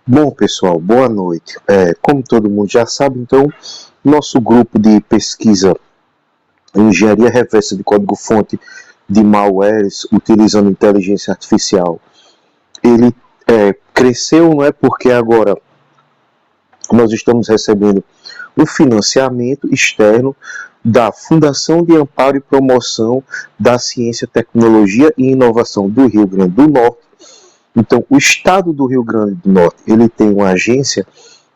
Bom, pessoal, boa noite. Como todo mundo já sabe, então, nosso grupo de pesquisa em engenharia reversa de código-fonte de malwares utilizando inteligência artificial, ele cresceu, não é porque agora nós estamos recebendo um financiamento externo da Fundação de Amparo e Promoção da Ciência, Tecnologia e Inovação do Rio Grande do Norte. Então, o Estado do Rio Grande do Norte, ele tem uma agência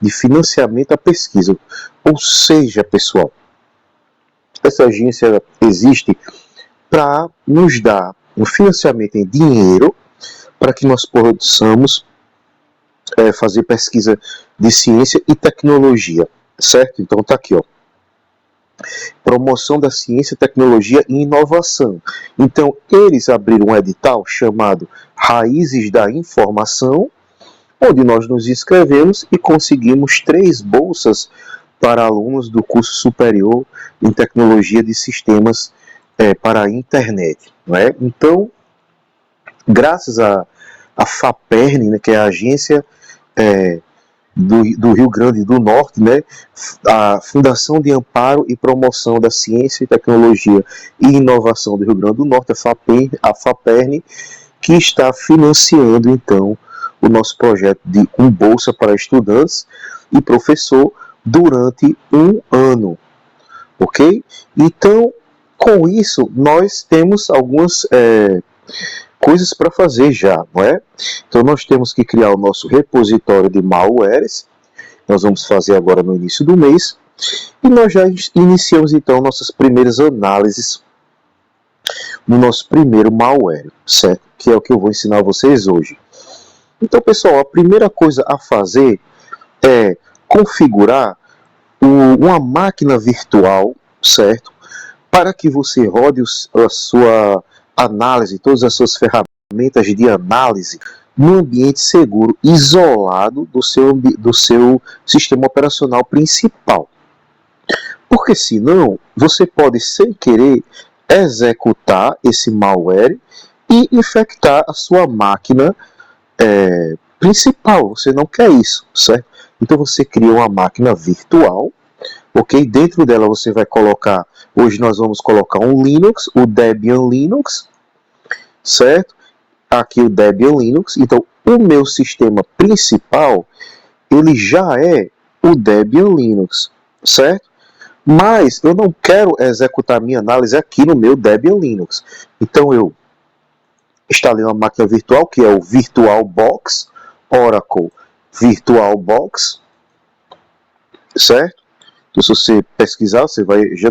de financiamento à pesquisa. Ou seja, pessoal, essa agência existe para nos dar um financiamento em dinheiro para que nós possamos fazer pesquisa de ciência e tecnologia, certo? Então tá aqui, ó. Promoção da ciência, tecnologia e inovação. Então, eles abriram um edital chamado Raízes da Informação, onde nós nos inscrevemos e conseguimos 3 bolsas para alunos do curso superior em tecnologia de sistemas para a internet. Não é? Então, graças à FAPERN, né, que é a agência do Rio Grande do Norte, né, a Fundação de Amparo e Promoção da Ciência, Tecnologia e Inovação do Rio Grande do Norte, a FAPERN, que está financiando, então, o nosso projeto de bolsa para estudantes e professor durante um ano, ok? Então, com isso, nós temos algumas coisas para fazer já, não é? Então, nós temos que criar o nosso repositório de malwares, nós vamos fazer agora no início do mês, e nós já iniciamos, então, nossas primeiras análises no nosso primeiro malware, certo? Que é o que eu vou ensinar a vocês hoje. Então, pessoal, a primeira coisa a fazer é configurar uma máquina virtual, certo? Para que você rode a sua análise, todas as suas ferramentas de análise num ambiente seguro, isolado do seu sistema operacional principal. Porque senão, você pode, sem querer, executar esse malware e infectar a sua máquina principal. Você não quer isso, certo? Então você cria uma máquina virtual, ok? Dentro dela você vai colocar, hoje nós vamos colocar um Linux, o Debian Linux, certo? Aqui o Debian Linux. Então o meu sistema principal, ele já é o Debian Linux, certo? Mas eu não quero executar minha análise aqui no meu Debian Linux. Então eu instalei uma máquina virtual, que é o VirtualBox, Oracle VirtualBox, certo? Então, se você pesquisar,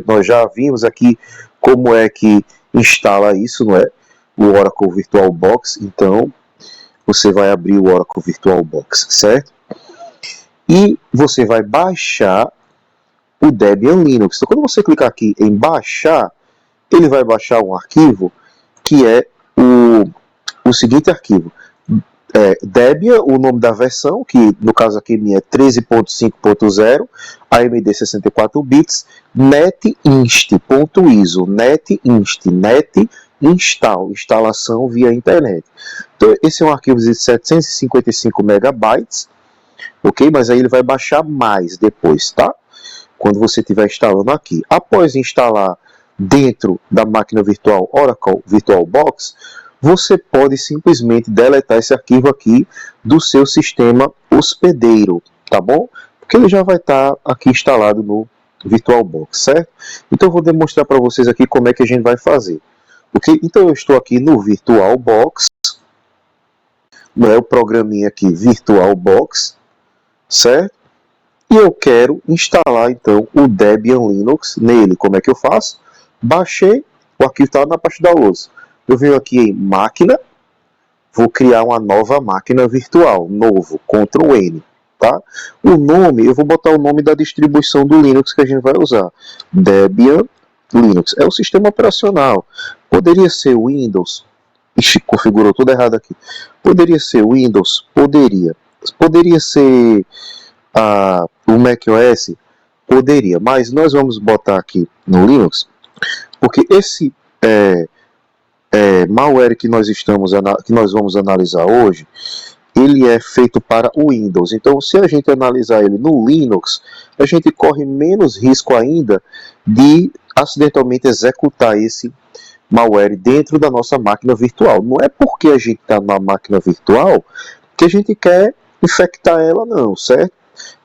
nós já vimos aqui como é que instala isso, não é? O Oracle VirtualBox. Então, você vai abrir o Oracle VirtualBox, certo? E você vai baixar o Debian Linux. Então, quando você clicar aqui em baixar, ele vai baixar um arquivo que é o seguinte arquivo. Debian, o nome da versão, que no caso aqui minha é 13.5.0, AMD 64 bits, netinst.iso, netinst, net install, instalação via internet. Então, esse é um arquivo de 755 megabytes, ok? Mas aí ele vai baixar mais depois, tá? Quando você estiver instalando aqui. Após instalar dentro da máquina virtual Oracle VirtualBox, você pode simplesmente deletar esse arquivo aqui do seu sistema hospedeiro, tá bom? Porque ele já vai estar aqui instalado no VirtualBox, certo? Então eu vou demonstrar para vocês aqui como é que a gente vai fazer. Okay? Então eu estou aqui no VirtualBox, não é o programinha aqui VirtualBox, certo? E eu quero instalar então o Debian Linux nele. Como é que eu faço? Baixei, o arquivo está na parte da lousa. Eu venho aqui em máquina, vou criar uma nova máquina virtual, novo, Ctrl N, tá? O nome, eu vou botar o nome da distribuição do Linux que a gente vai usar. Debian Linux, é o sistema operacional. Poderia ser Windows, ixi, configurou tudo errado aqui. Poderia ser Windows, poderia. Poderia ser o macOS, poderia, mas nós vamos botar aqui no Linux, porque esse malware que nós vamos analisar hoje, ele é feito para o Windows. Então, se a gente analisar ele no Linux, a gente corre menos risco ainda de acidentalmente executar esse malware dentro da nossa máquina virtual. Não é porque a gente está na máquina virtual que a gente quer infectar ela, não, certo?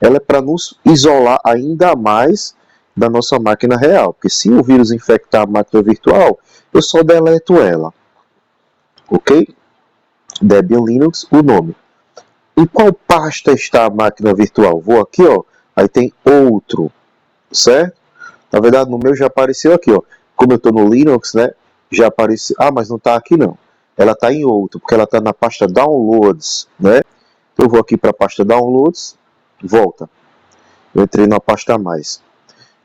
Ela é para nos isolar ainda mais da nossa máquina real. Porque se o vírus infectar a máquina virtual, eu só deleto ela. Ok? Debian Linux, o nome. Em qual pasta está a máquina virtual? Vou aqui, ó. Aí tem outro, certo? Na verdade, no meu já apareceu aqui, ó. Como eu estou no Linux, né? Já apareceu. Ah, mas não está aqui não. Ela está em outro, porque ela está na pasta Downloads, né? Eu vou aqui para a pasta Downloads, volta. Eu entrei na pasta a mais.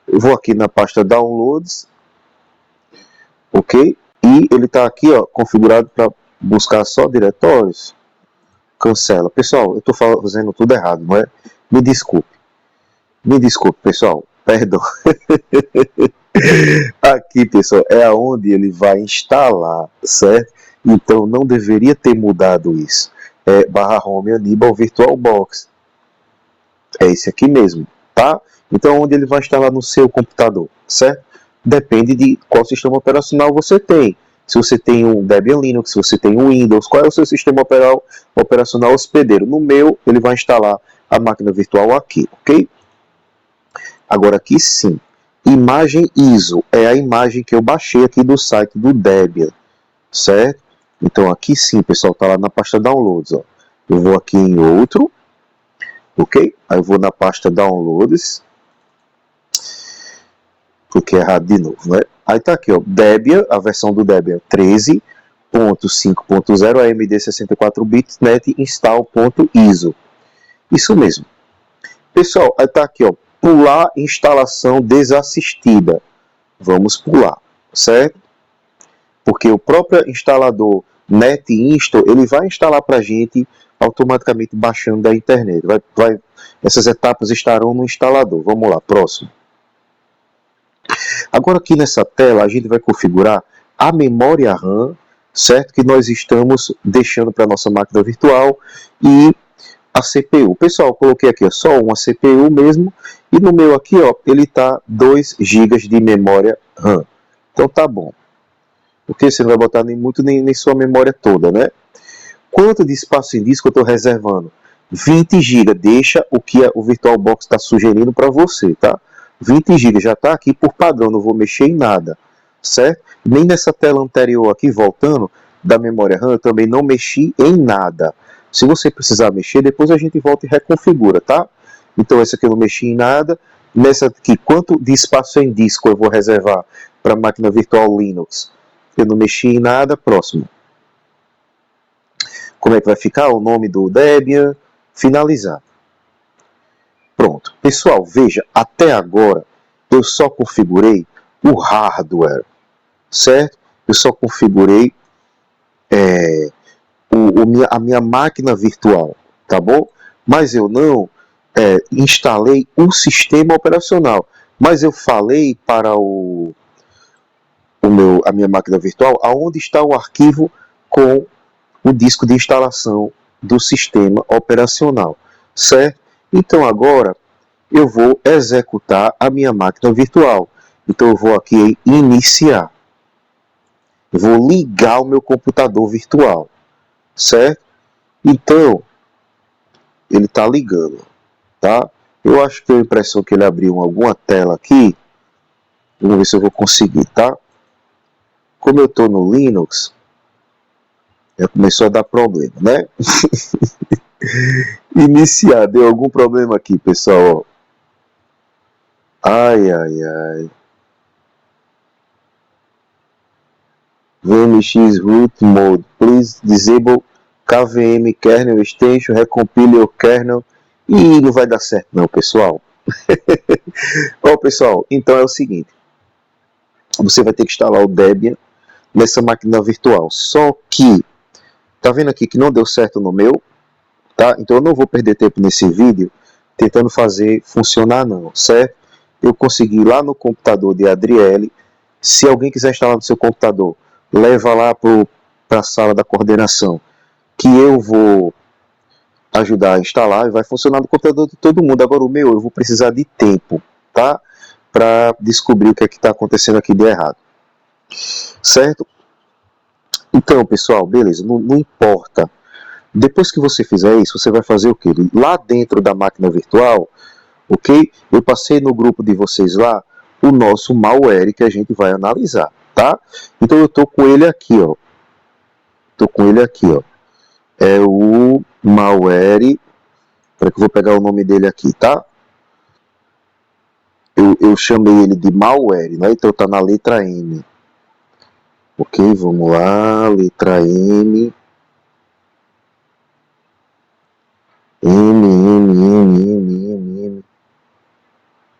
Eu vou aqui na pasta Downloads, ok? E ele está aqui, ó, configurado para buscar só diretórios. Cancela. Pessoal, eu estou fazendo tudo errado, não é? Me desculpe. Me desculpe, pessoal. Perdão. Aqui, pessoal, é aonde ele vai instalar, certo? Então não deveria ter mudado isso. É /home Anibal VirtualBox. É esse aqui mesmo, tá? Então onde ele vai instalar no seu computador, certo? Depende de qual sistema operacional você tem. Se você tem um Debian Linux, se você tem um Windows, qual é o seu sistema operacional hospedeiro? No meu, ele vai instalar a máquina virtual aqui, ok? Agora aqui sim, imagem ISO é a imagem que eu baixei aqui do site do Debian, certo? Então aqui sim, pessoal, está lá na pasta Downloads, ó. Eu vou aqui em outro, ok? Aí eu vou na pasta Downloads, porque é errado de novo, né? Aí tá aqui, ó, Debian, a versão do Debian 13.5.0 AMD 64 bits net install.iso. Isso mesmo. Pessoal, aí tá aqui, ó, pular instalação desassistida. Vamos pular, certo? Porque o próprio instalador NetInstall, ele vai instalar para a gente automaticamente baixando da internet. Essas etapas estarão no instalador. Vamos lá, próximo. Agora aqui nessa tela a gente vai configurar a memória RAM, certo? Que nós estamos deixando para a nossa máquina virtual e a CPU. Pessoal, eu coloquei aqui ó, só uma CPU mesmo e no meu aqui ó, ele está 2 GB de memória RAM. Então tá bom. Porque você não vai botar nem sua memória toda, né? Quanto de espaço em disco eu estou reservando? 20 GB. Deixa o que o VirtualBox está sugerindo para você, tá? 20 GB já está aqui por padrão, não vou mexer em nada, certo? Nem nessa tela anterior aqui, voltando, da memória RAM, eu também não mexi em nada. Se você precisar mexer, depois a gente volta e reconfigura, tá? Então essa aqui eu não mexi em nada. Nessa aqui, quanto de espaço em disco eu vou reservar para a máquina virtual Linux? Eu não mexi em nada. Próximo. Como é que vai ficar? O nome do Debian. Finalizar. Pronto. Pessoal, veja, até agora eu só configurei o hardware, certo? Eu só configurei a minha máquina virtual, tá bom? Mas eu não instalei o sistema operacional. Mas eu falei para a minha máquina virtual aonde está o arquivo com o disco de instalação do sistema operacional, certo? Então agora eu vou executar a minha máquina virtual. Então eu vou aqui em iniciar. Eu vou ligar o meu computador virtual, certo? Então ele está ligando, tá? Eu acho que tem a impressão que ele abriu alguma tela aqui. Vamos ver se eu vou conseguir, tá? Como eu estou no Linux, já começou a dar problema, né? Iniciar, deu algum problema aqui, pessoal. Ai, ai, ai. VMX root mode. Please disable KVM kernel extension, recompile o kernel. E não vai dar certo não, pessoal. Ó, pessoal, então é o seguinte. Você vai ter que instalar o Debian nessa máquina virtual. Só que, tá vendo aqui que não deu certo no meu? Tá? Então eu não vou perder tempo nesse vídeo tentando fazer funcionar não, certo? Eu consegui lá no computador de Adriele. Se alguém quiser instalar no seu computador, leva lá para a sala da coordenação, que eu vou ajudar a instalar e vai funcionar no computador de todo mundo. Agora o meu, eu vou precisar de tempo, tá? Para descobrir o que é que está acontecendo aqui de errado. Certo? Então, pessoal, beleza, não importa. Depois que você fizer isso, você vai fazer o quê? Lá dentro da máquina virtual, ok? Eu passei no grupo de vocês lá o nosso malware que a gente vai analisar, tá? Então eu tô com ele aqui, ó. Tô com ele aqui, ó. É o malware. Espera que eu vou pegar o nome dele aqui, tá? Eu chamei ele de malware, né? Então tá na letra M. Ok, vamos lá, letra M. M.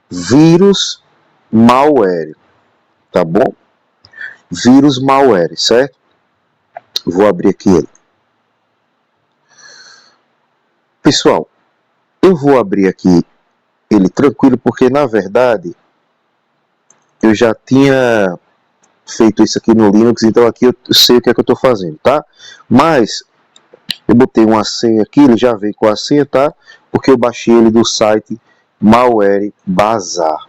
Vírus malware, tá bom? Vírus malware, certo? Vou abrir aqui ele. Pessoal, eu vou abrir aqui ele tranquilo, porque na verdade eu já tinha feito isso aqui no Linux, então aqui eu sei o que é que eu estou fazendo, tá? Mas eu botei uma senha aqui, ele já veio com a senha, tá? Porque eu baixei ele do site Malware Bazaar,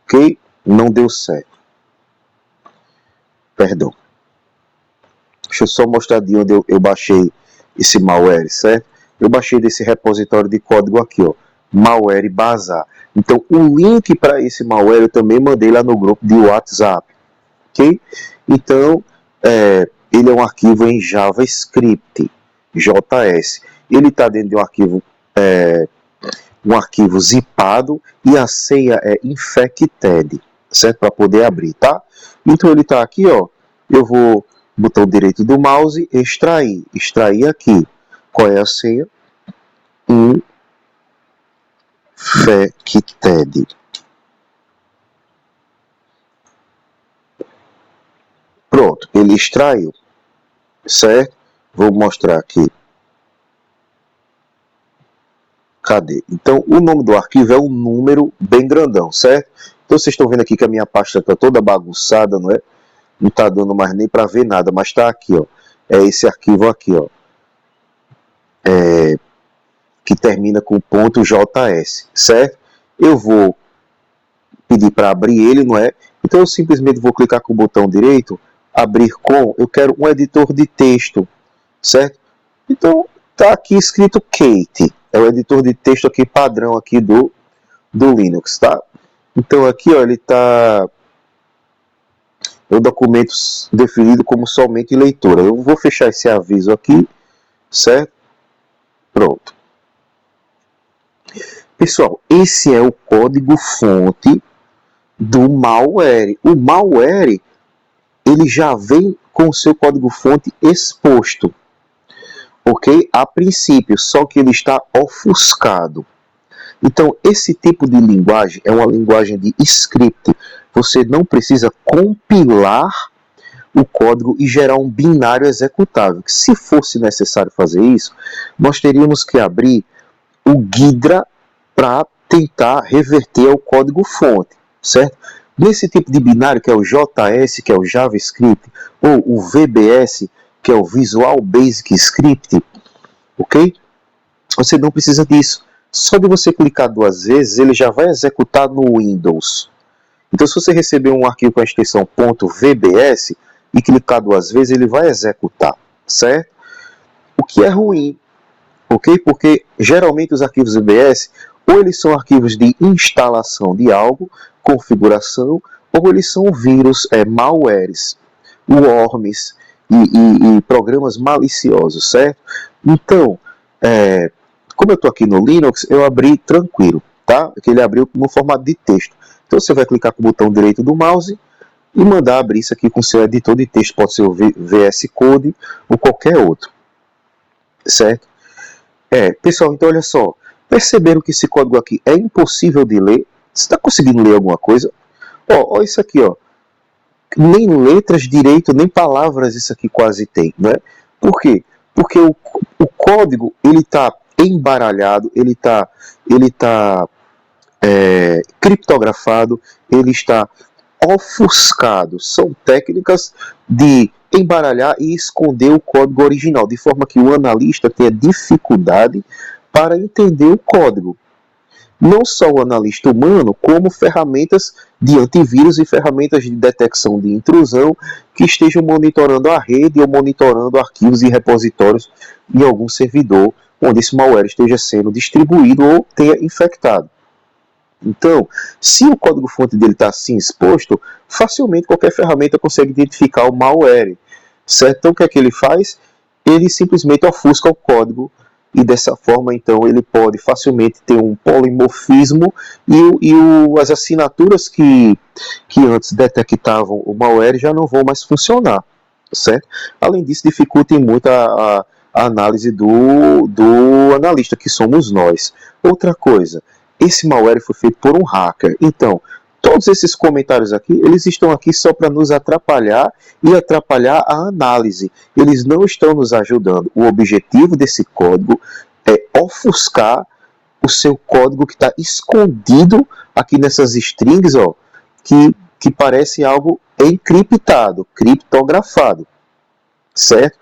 ok? Não deu certo. Perdão. Deixa eu só mostrar de onde eu baixei esse malware, certo? Eu baixei desse repositório de código aqui, ó, Malware Bazaar. Então, o link para esse malware eu também mandei lá no grupo de WhatsApp, ok? Então, ele é um arquivo em JavaScript, JS. Ele está dentro de um arquivo zipado e a senha é infected, certo? Para poder abrir, tá? Então, ele está aqui, ó. Eu vou botão direito do mouse, extrair. Extrair aqui. Qual é a senha? Infected. Pronto, ele extraiu. Certo? Vou mostrar aqui. Cadê? Então, o nome do arquivo é um número bem grandão, certo? Então, vocês estão vendo aqui que a minha pasta está toda bagunçada, não é? Não está dando mais nem para ver nada, mas está aqui, ó. É esse arquivo aqui, ó. Que termina com .js, certo? Eu vou pedir para abrir ele, não é? Então eu simplesmente vou clicar com o botão direito, abrir com, eu quero um editor de texto, certo? Então tá aqui escrito Kate, é o editor de texto aqui padrão aqui do Linux, tá? Então aqui, ó, ele tá o documento definido como somente leitura. Eu vou fechar esse aviso aqui, certo? Pronto. Pessoal, esse é o código-fonte do malware. O malware, ele já vem com o seu código-fonte exposto, ok? A princípio, só que ele está ofuscado. Então, esse tipo de linguagem é uma linguagem de script. Você não precisa compilar o código e gerar um binário executável. Se fosse necessário fazer isso, nós teríamos que abrir o Ghidra para tentar reverter ao código-fonte, certo? Nesse tipo de binário, que é o JS, que é o JavaScript, ou o VBS, que é o Visual Basic Script, ok? Você não precisa disso. Só de você clicar 2 vezes, ele já vai executar no Windows. Então, se você receber um arquivo com a extensão .vbs e clicar 2 vezes, ele vai executar, certo? O que é ruim, ok? Porque geralmente os arquivos VBS, ou eles são arquivos de instalação de algo, configuração, ou eles são vírus, malwares, worms e programas maliciosos, certo? Então, como eu estou aqui no Linux, eu abri tranquilo, tá? Porque ele abriu no formato de texto. Então você vai clicar com o botão direito do mouse e mandar abrir isso aqui com seu editor de texto, pode ser o VS Code ou qualquer outro, certo? Pessoal, então olha só, perceberam que esse código aqui é impossível de ler? Você está conseguindo ler alguma coisa? Ó, isso aqui, ó, nem letras direito, nem palavras isso aqui quase tem, né? Por quê? Porque o código, ele está embaralhado, ele está criptografado, ele está ofuscado. São técnicas de embaralhar e esconder o código original, de forma que o analista tenha dificuldade para entender o código. Não só o analista humano, como ferramentas de antivírus e ferramentas de detecção de intrusão que estejam monitorando a rede ou monitorando arquivos e repositórios em algum servidor onde esse malware esteja sendo distribuído ou tenha infectado. Então, se o código-fonte dele está assim exposto, facilmente qualquer ferramenta consegue identificar o malware, certo? Então, o que é que ele faz? Ele simplesmente ofusca o código e dessa forma, então, ele pode facilmente ter um polimorfismo e as assinaturas que antes detectavam o malware já não vão mais funcionar, certo? Além disso, dificulta muito a análise do analista, que somos nós. Outra coisa, esse malware foi feito por um hacker. Então, todos esses comentários aqui, eles estão aqui só para nos atrapalhar e atrapalhar a análise. Eles não estão nos ajudando. O objetivo desse código é ofuscar o seu código que está escondido aqui nessas strings, ó, que parece algo encriptado, criptografado, certo?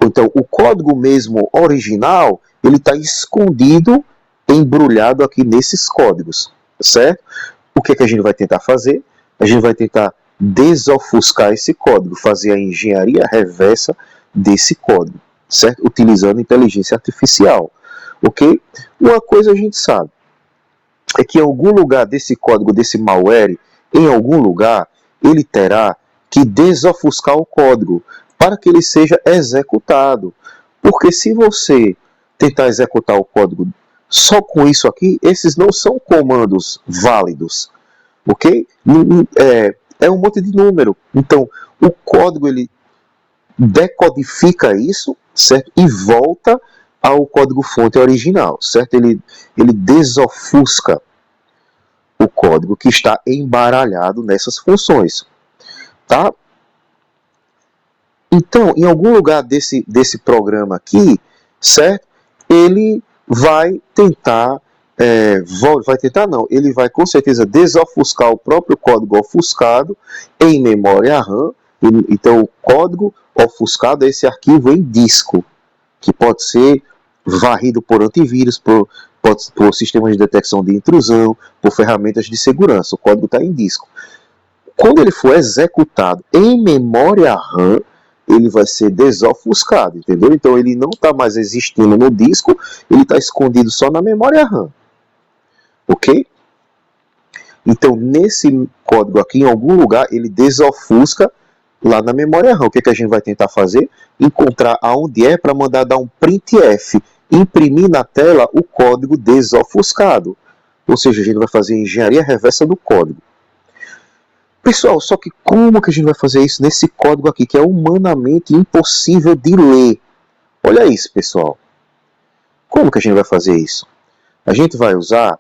Então, o código mesmo original, ele está escondido, embrulhado aqui nesses códigos, certo? O que a gente vai tentar fazer? A gente vai tentar desofuscar esse código, fazer a engenharia reversa desse código, certo? Utilizando inteligência artificial, ok? Uma coisa a gente sabe, é que em algum lugar desse código, desse malware, em algum lugar, ele terá que desofuscar o código para que ele seja executado. Porque se você tentar executar o código só com isso aqui, esses não são comandos válidos, ok? É um monte de número. Então, o código, ele decodifica isso, certo? E volta ao código-fonte original, certo? Ele desofusca o código que está embaralhado nessas funções, tá? Então, em algum lugar desse programa aqui, certo? Ele vai tentar, ele vai com certeza desofuscar o próprio código ofuscado em memória RAM. Então, o código ofuscado é esse arquivo em disco, que pode ser varrido por antivírus, por sistemas de detecção de intrusão, por ferramentas de segurança. O código está em disco. Quando ele for executado em memória RAM, ele vai ser desofuscado, entendeu? Então ele não está mais existindo no disco, ele está escondido só na memória RAM, ok? Então nesse código aqui, em algum lugar, ele desofusca lá na memória RAM. O que a gente vai tentar fazer? Encontrar aonde é para mandar dar um printf, imprimir na tela o código desofuscado. Ou seja, a gente vai fazer engenharia reversa do código. Pessoal, só que como que a gente vai fazer isso nesse código aqui, que é humanamente impossível de ler? Olha isso, pessoal. Como que a gente vai fazer isso? A gente vai usar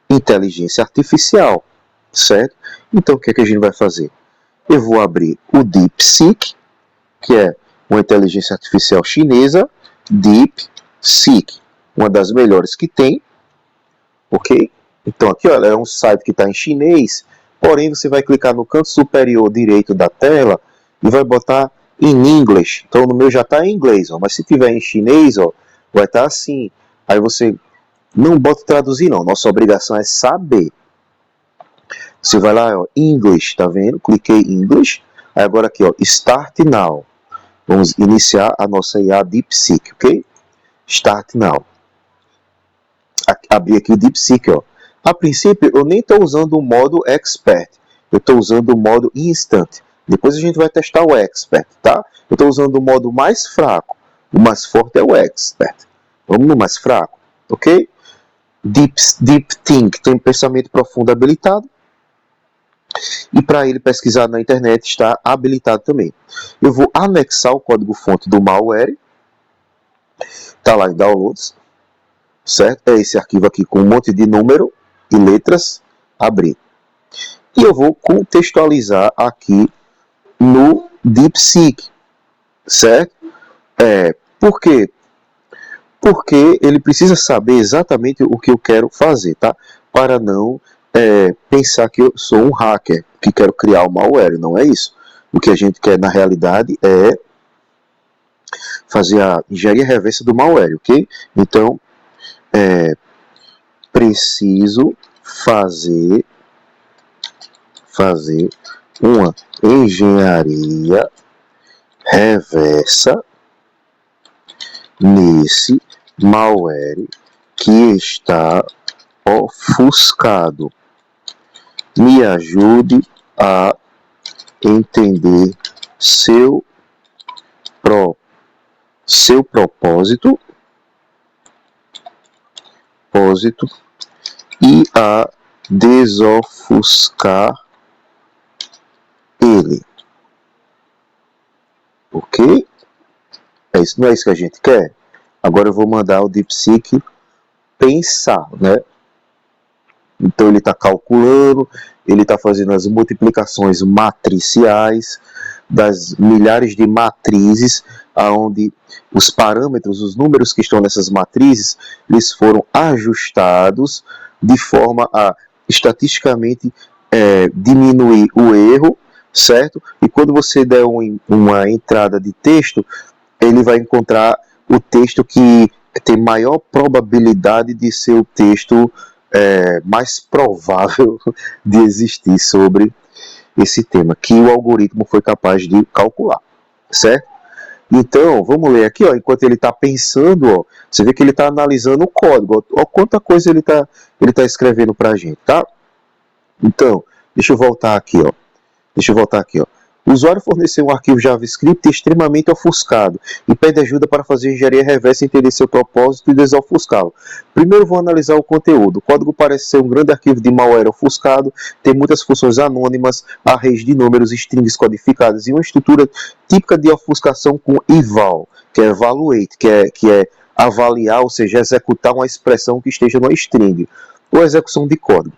inteligência artificial, certo? Então, o que a gente vai fazer? Eu vou abrir o DeepSeek, que é uma inteligência artificial chinesa, DeepSeek, uma das melhores que tem, ok? Então, aqui ó, é um site que está em chinês. Porém, você vai clicar no canto superior direito da tela e vai botar em English. Então, no meu já está em inglês, ó, mas se tiver em chinês, ó, vai estar assim. Aí você não bota traduzir, não. Nossa obrigação é saber. Você vai lá, ó, English, tá vendo? Cliquei em English. Aí agora aqui, ó, Start Now. Vamos iniciar a nossa IA DeepSeek, ok? Start Now. Abri aqui o DeepSeek, ó. A princípio, eu nem estou usando o modo Expert. Eu estou usando o modo Instant. Depois a gente vai testar o Expert, tá? Eu estou usando o modo mais fraco. O mais forte é o Expert. Vamos no mais fraco, ok? Deep Think tem pensamento profundo habilitado. E para ele pesquisar na internet está habilitado também. Eu vou anexar o código-fonte do malware. Está lá em Downloads. Certo? É esse arquivo aqui com um monte de número e letras, abrir. E eu vou contextualizar aqui no DeepSeek, certo? Por quê? Porque ele precisa saber exatamente o que eu quero fazer, tá? Para não pensar que eu sou um hacker, que quero criar o malware, não é isso. O que a gente quer na realidade é fazer a engenharia reversa do malware, ok? Então, preciso fazer uma engenharia reversa nesse malware que está ofuscado. Me ajude a entender seu propósito e a desofuscar ele. Ok? Não é isso que a gente quer? Agora eu vou mandar o DeepSeek pensar, né? Então ele está calculando, ele está fazendo as multiplicações matriciais das milhares de matrizes, aonde os parâmetros, os números que estão nessas matrizes, eles foram ajustados de forma a estatisticamente diminuir o erro, certo? E quando você der uma entrada de texto, ele vai encontrar o texto que tem maior probabilidade de ser o texto mais provável de existir sobre esse tema, que o algoritmo foi capaz de calcular, certo? Então, vamos ler aqui, ó, enquanto ele está pensando, ó, você vê que ele está analisando o código, ó, quanta coisa ele tá escrevendo para a gente, tá? Então, deixa eu voltar aqui, ó. O usuário forneceu um arquivo JavaScript extremamente ofuscado e pede ajuda para fazer engenharia reversa, entender seu propósito e desofuscá-lo. Primeiro vou analisar o conteúdo. O código parece ser um grande arquivo de malware ofuscado, tem muitas funções anônimas, arrays de números, strings codificadas e uma estrutura típica de ofuscação com eval, que é evaluate, que é avaliar, ou seja, executar uma expressão que esteja numa string, ou execução de código.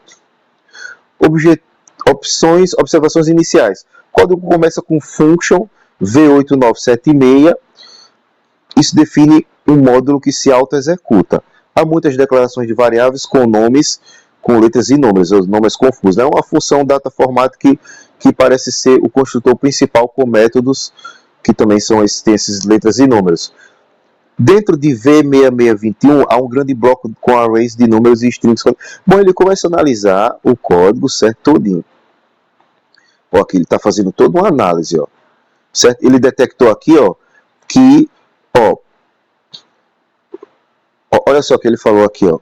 Observações iniciais. O código começa com function v8976. Isso define um módulo que se auto-executa. Há muitas declarações de variáveis com nomes, com letras e números, os nomes confusos. É uma função data format que parece ser o construtor principal com métodos que também têm essas letras e números. Dentro de V6621 há um grande bloco com arrays de números e strings. Bom, ele começa a analisar o código, certo, todinho. Ó, aqui ele está fazendo toda uma análise, ó, certo? Ele detectou aqui, ó, que, ó, olha só o que ele falou aqui, ó.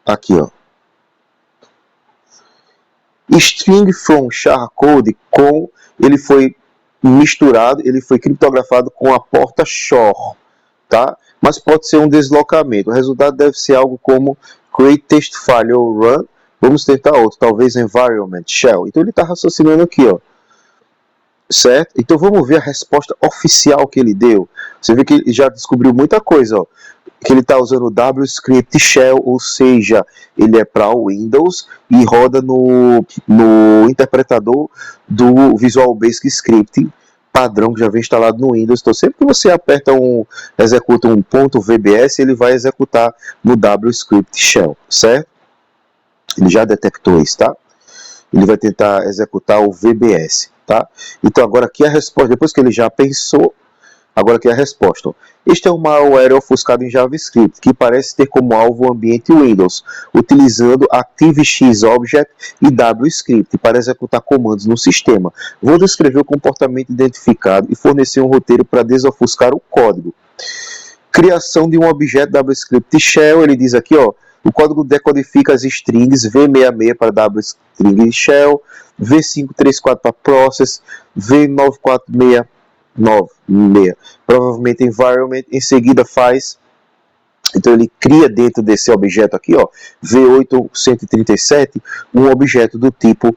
Aqui, ó. String from shardcode ele foi misturado, ele foi criptografado com a porta shor, tá? Mas pode ser um deslocamento. O resultado deve ser algo como create test file ou run. Vamos tentar outro, talvez environment shell. Então ele está raciocinando aqui, ó. Certo? Então vamos ver a resposta oficial que ele deu. Você vê que ele já descobriu muita coisa, ó. Que ele está usando o WScript Shell, ou seja, ele é para o Windows e roda no interpretador do Visual Basic Script padrão que já vem instalado no Windows. Então sempre que você executa um .vbs, ele vai executar no WScript Shell, certo? Ele já detectou isso, tá? Ele vai tentar executar o VBS, tá? Então agora aqui a resposta, depois que ele já pensou, agora aqui a resposta. Este é um malware ofuscado em JavaScript, que parece ter como alvo o ambiente Windows, utilizando ActiveX-Object e WScript para executar comandos no sistema. Vou descrever o comportamento identificado e fornecer um roteiro para desofuscar o código. Criação de um objeto WScript Shell, ele diz aqui, ó, o código decodifica as strings V66 para WString Shell, V534 para Process, V9496 provavelmente environment. Em seguida faz, então ele cria dentro desse objeto aqui, ó, V8137, um objeto do tipo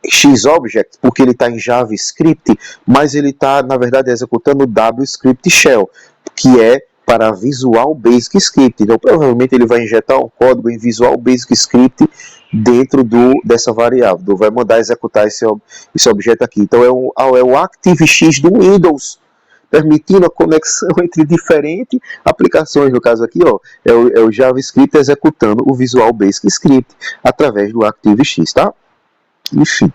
XObject, porque ele está em JavaScript, mas ele está, na verdade, executando o WScript Shell, que é para Visual Basic Script. Então, provavelmente, ele vai injetar um código em Visual Basic Script dentro dessa variável. Vai mandar executar esse objeto aqui. Então, é o ActiveX do Windows, permitindo a conexão entre diferentes aplicações. No caso aqui, ó, é o JavaScript executando o Visual Basic Script através do ActiveX, tá? enfim.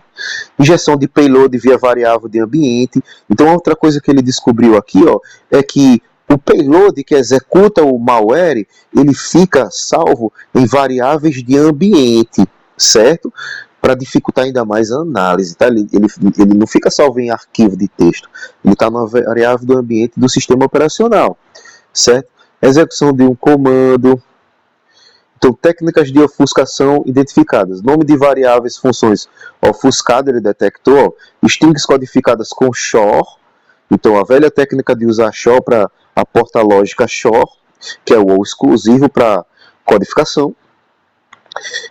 Injeção de payload via variável de ambiente. Então, outra coisa que ele descobriu aqui, ó, é que o payload que executa o malware, ele fica salvo em variáveis de ambiente, certo? Para dificultar ainda mais a análise, tá? Ele não fica salvo em arquivo de texto, ele está na variável do ambiente do sistema operacional, certo? Execução de um comando. Então, técnicas de ofuscação identificadas. Nome de variáveis, funções. Ofuscada, ele detectou. Strings codificadas com SHOR. Então, a velha técnica de usar SHOR para a porta lógica SHOR, que é o exclusivo para codificação.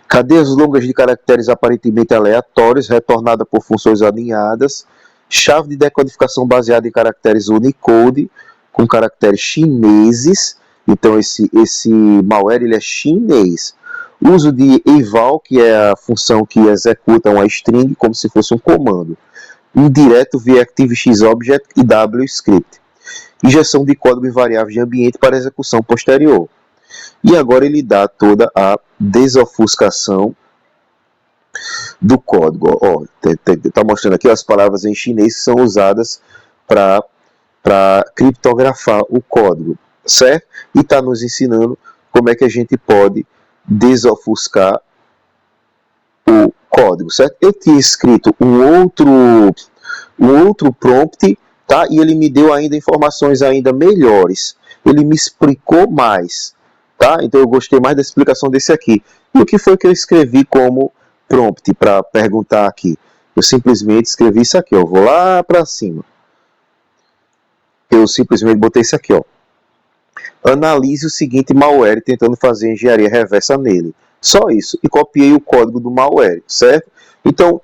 Cadeias longas de caracteres aparentemente aleatórios, retornada por funções alinhadas. Chave de decodificação baseada em caracteres Unicode, com caracteres chineses. Então, esse malware ele é chinês. Uso de eval, que é a função que executa uma string como se fosse um comando. Indireto via ActiveXObject e WScript. Injeção de código em variáveis de ambiente para execução posterior. E agora ele dá toda a desofuscação do código. Está mostrando aqui as palavras em chinês que são usadas para criptografar o código, certo? E está nos ensinando como é que a gente pode desofuscar o código, certo? Eu tinha escrito um outro prompt, tá? E ele me deu ainda informações ainda melhores. Ele me explicou mais, tá? Então eu gostei mais da explicação desse aqui. E o que foi que eu escrevi como prompt para perguntar aqui? Eu simplesmente escrevi isso aqui, ó. Vou lá para cima. Eu simplesmente botei isso aqui, ó. Analise o seguinte malware tentando fazer engenharia reversa nele. Só isso. E copiei o código do malware, certo? Então,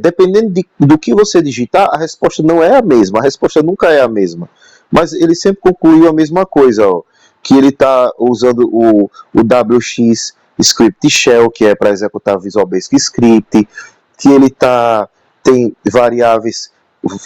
dependendo do que você digitar, a resposta não é a mesma. A resposta nunca é a mesma. Mas ele sempre concluiu a mesma coisa, ó. Que ele está usando o WX Script Shell, que é para executar Visual Basic Script, que ele tem variáveis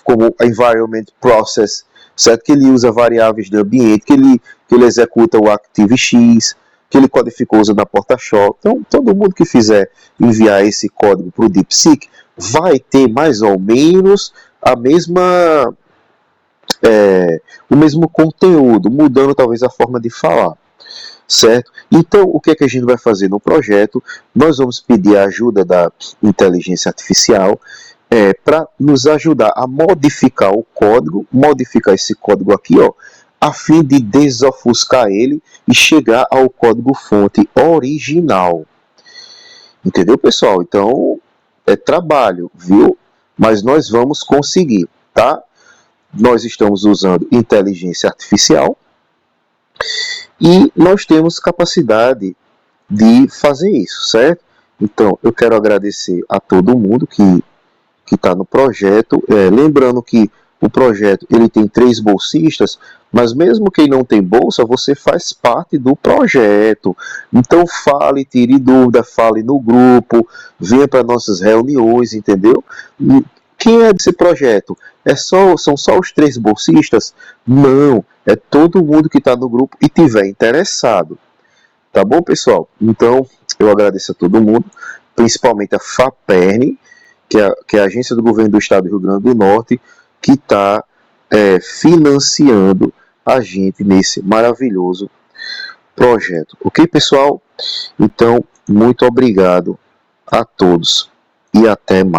como Environment Process, certo? Que ele usa variáveis de ambiente, que ele executa o ActiveX, que ele codificou usando a porta SHOR. Então, todo mundo que fizer enviar esse código para o DeepSeek vai ter mais ou menos a mesma... o mesmo conteúdo, mudando talvez a forma de falar, certo? Então, o que é que a gente vai fazer no projeto? Nós vamos pedir a ajuda da inteligência artificial para nos ajudar a modificar o código, modificar esse código aqui, ó, a fim de desofuscar ele e chegar ao código-fonte original. Entendeu, pessoal? Então, é trabalho, viu? Mas nós vamos conseguir, tá? Nós estamos usando inteligência artificial e nós temos capacidade de fazer isso, certo? Então, eu quero agradecer a todo mundo que está no projeto. Lembrando que o projeto ele tem 3 bolsistas, mas mesmo quem não tem bolsa, você faz parte do projeto. Então, fale, tire dúvida, fale no grupo, venha para nossas reuniões, entendeu? Quem é desse projeto? São só os 3 bolsistas? Não, é todo mundo que está no grupo e tiver interessado. Tá bom, pessoal? Então, eu agradeço a todo mundo, principalmente a FAPERN, que é a Agência do Governo do Estado do Rio Grande do Norte, que está financiando a gente nesse maravilhoso projeto. Ok, pessoal? Então, muito obrigado a todos e até mais.